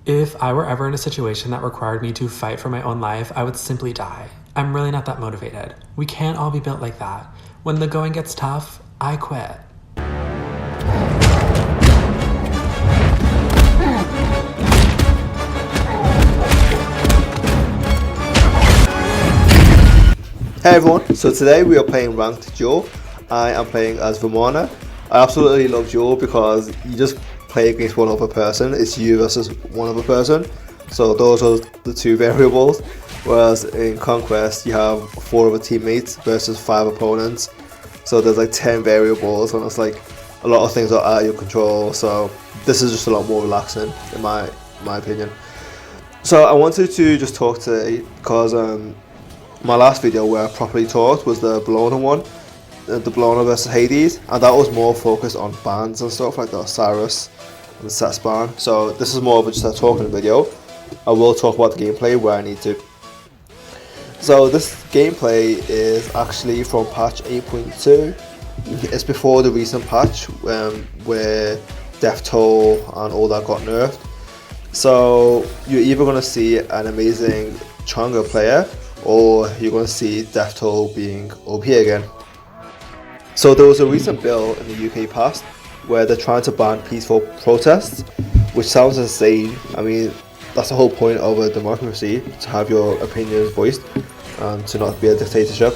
If I were ever in a situation that required me to fight for my own life, I would simply die. I'm really not that motivated. We can't all be built like that. When the going gets tough, I quit. Hey everyone, so today we are playing Ranked Duel. I am playing as Vamana. I absolutely love Duel because you just play against one other person. It's you versus one other person. So those are the two variables. Whereas in Conquest you have 4 other teammates versus 5 opponents. So there's like 10 variables and it's like a lot of things are out of your control. So this is just a lot more relaxing in my opinion. So I wanted to just talk today because my last video where I properly talked was the Bologna one, the Bologna versus Hades, and that was more focused on bans and stuff like the Osiris and the Sets ban. So this is more of just a talking video. I will talk about the gameplay where I need to. So this gameplay is actually from patch 8.2. It's before the recent patch where death toll and all that got nerfed. So you're either going to see an amazing CHANG'E player, or you're going to see death toll being OP again. So there was a recent bill in the UK passed where they're trying to ban peaceful protests, which sounds insane. I mean, that's the whole point of a democracy, to have your opinions voiced and to not be a dictatorship.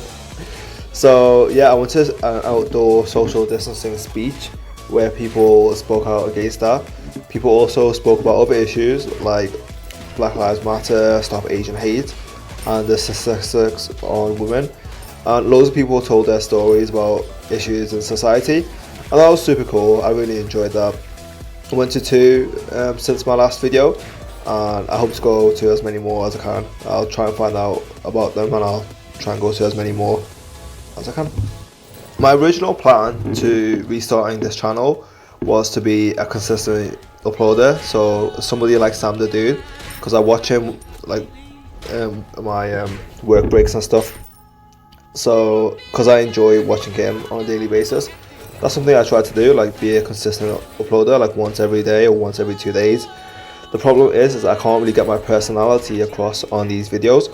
So yeah, I went to an outdoor social distancing speech where people spoke out against that. People also spoke about other issues like Black Lives Matter, Stop Asian Hate, and the statistics on women, and loads of people told their stories about issues in society, and that was super cool. I really enjoyed that. I went to 2 since my last video, and I hope to go to as many more as I can. I'll try and find out about them and I'll try and go to as many more as I can. My original plan to restarting this channel was to be a consistent uploader, so somebody like Sam the Dude, because I watch him like my work breaks and stuff, so because I enjoy watching him on a daily basis. That's something I try to do, like be a consistent uploader, like once every day or once every 2 days. The problem is I can't really get my personality across on these videos,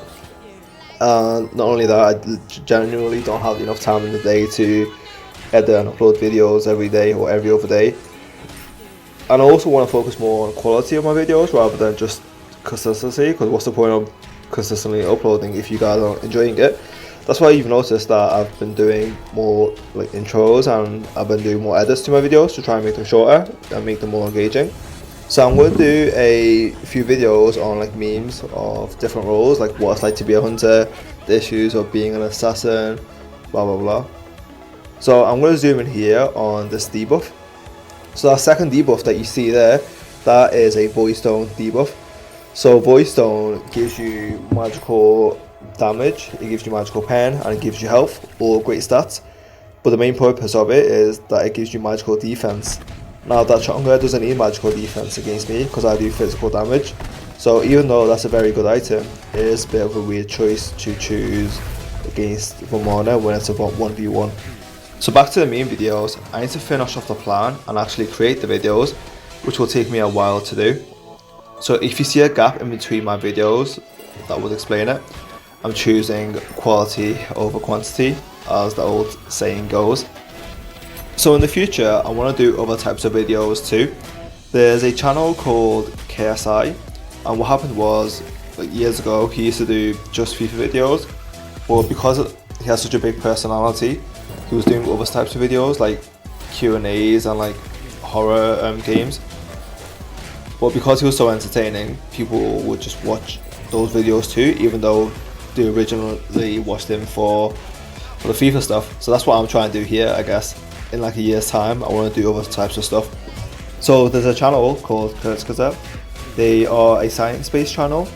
and not only that, I genuinely don't have enough time in the day to edit and upload videos every day or every other day. And I also want to focus more on quality of my videos rather than just consistency, because what's the point of consistently uploading if you guys aren't enjoying it? That's why you've noticed that I've been doing more like intros, and I've been doing more edits to my videos to try and make them shorter and make them more engaging. So I'm going to do a few videos on like memes of different roles, like what it's like to be a hunter, the issues of being an assassin, blah blah blah. So I'm going to zoom in here on this debuff. So that second debuff that you see there, that is a Void Stone debuff. So Void Stone gives you magical damage, it gives you magical pen, and it gives you health, all great stats. But the main purpose of it is that it gives you magical defense. Now that CHANG'E doesn't need magical defense against me because I do physical damage. So even though that's a very good item, it is a bit of a weird choice to choose against Vamana when it's about 1v1. So back to the main videos, I need to finish off the plan and actually create the videos, which will take me a while to do. So if you see a gap in between my videos, that would explain it. I'm choosing quality over quantity, as the old saying goes. So in the future, I want to do other types of videos too. There's a channel called KSI, and what happened was, like years ago, he used to do just FIFA videos, but because he has such a big personality, he was doing other types of videos like Q&As and like horror games. But because he was so entertaining, people would just watch those videos too, even though they originally watched him for the FIFA stuff. So that's what I'm trying to do here, I guess. In like a year's time, I want to do other types of stuff. So there's a channel called CHANG'E. They are a science-based channel,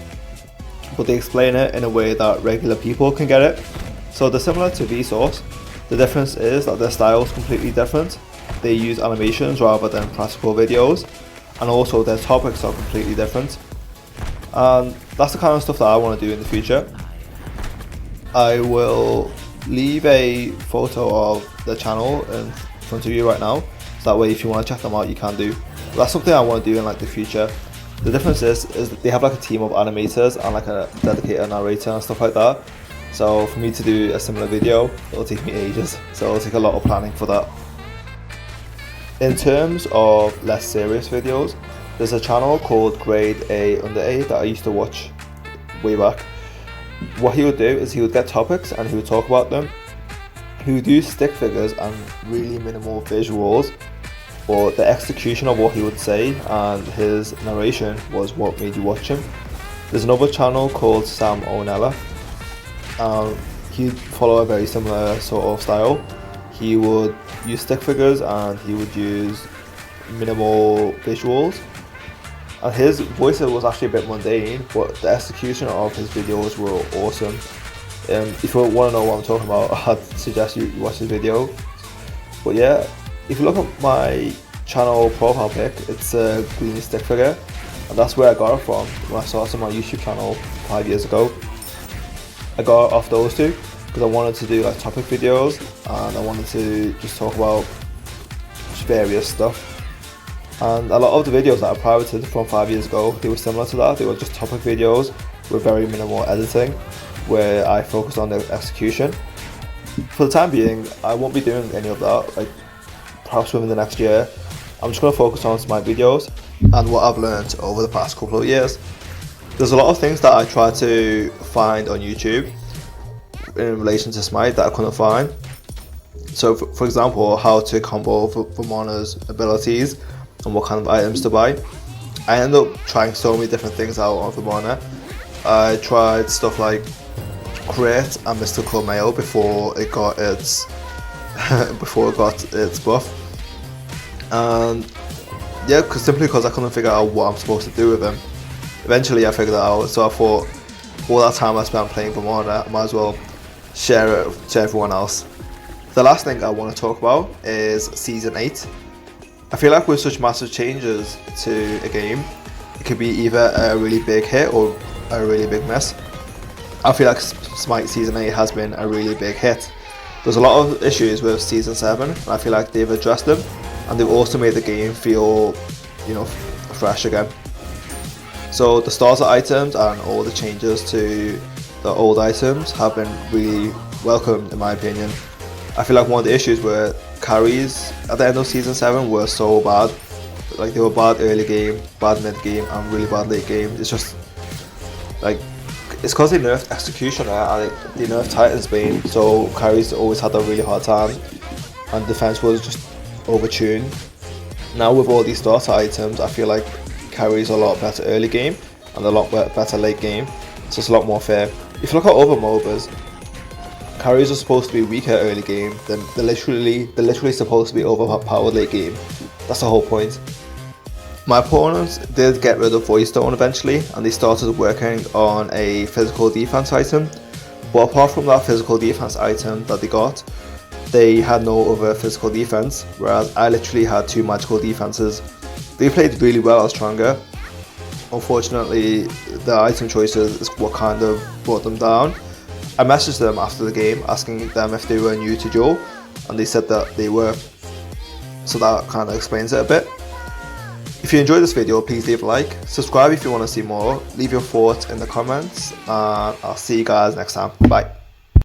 but they explain it in a way that regular people can get it. So they're similar to Vsauce. The difference is that their style is completely different. They use animations rather than practical videos, and also their topics are completely different. And that's the kind of stuff that I want to do in the future. I will leave a photo of the channel in front of you right now, so that way if you want to check them out you can do. But that's something I want to do in like the future. The difference is that they have like a team of animators and like a dedicated narrator and stuff like that. So for me to do a similar video, it'll take me ages. So it'll take a lot of planning for that. In terms of less serious videos, there's a channel called Grade A Under A that I used to watch way back. What he would do is he would get topics and he would talk about them. He would use stick figures and really minimal visuals, but the execution of what he would say and his narration was what made you watch him. There's another channel called Sam O'Nella. He'd follow a very similar sort of style. He would use stick figures and he would use minimal visuals. And his voice was actually a bit mundane, but the execution of his videos were awesome. If you want to know what I'm talking about, I'd suggest you watch his video. But yeah, if you look at my channel profile pic, it's a green stick figure, and that's where I got it from when I started my YouTube channel 5 years ago. I got it off those two because I wanted to do like topic videos and I wanted to just talk about various stuff. And a lot of the videos that I pirated from 5 years ago, they were similar to that. They were just topic videos with very minimal editing, where I focused on the execution. For the time being, I won't be doing any of that, like perhaps within the next year. I'm just going to focus on Smite videos and what I've learned over the past couple of years. There's a lot of things that I tried to find on YouTube in relation to Smite that I couldn't find. So for example, how to combo Vamana's abilities and what kind of items to buy. I ended up trying so many different things out on Vamana. I tried stuff like Crit and Mystical Mail before it got its buff, and yeah, simply because I couldn't figure out what I'm supposed to do with him. Eventually I figured it out, so I thought all that time I spent playing Vamana, I might as well share it to everyone else. The last thing I want to talk about is Season 8. I feel like with such massive changes to a game, it could be either a really big hit or a really big miss. I feel like Smite Season 8 has been a really big hit. There's a lot of issues with Season 7, and I feel like they've addressed them, and they've also made the game feel, fresh again. So the starter items and all the changes to the old items have been really welcomed in my opinion. I feel like one of the issues were carries at the end of Season 7 were so bad. Like they were bad early game, bad mid game, and really bad late game. It's just like, it's because they nerfed Executioner and they nerfed Titan's Bane, so carries always had a really hard time and defense was just overtuned. Now with all these starter items, I feel like carries a lot better early game and a lot better late game, so it's a lot more fair. If you look at other MOBAs, carries are supposed to be weaker early game, then they're literally supposed to be overpowered late game. That's the whole point. My opponents did get rid of Void Stone eventually, and they started working on a physical defense item. But apart from that physical defense item that they got, they had no other physical defense, whereas I literally had 2 magical defenses. They played really well as CHANG'E. Unfortunately, the item choices is what kind of brought them down. I messaged them after the game asking them if they were new to Duel, and they said that they were. So that kind of explains it a bit. If you enjoyed this video, please leave a like, subscribe if you want to see more, leave your thoughts in the comments, and I'll see you guys next time. Bye.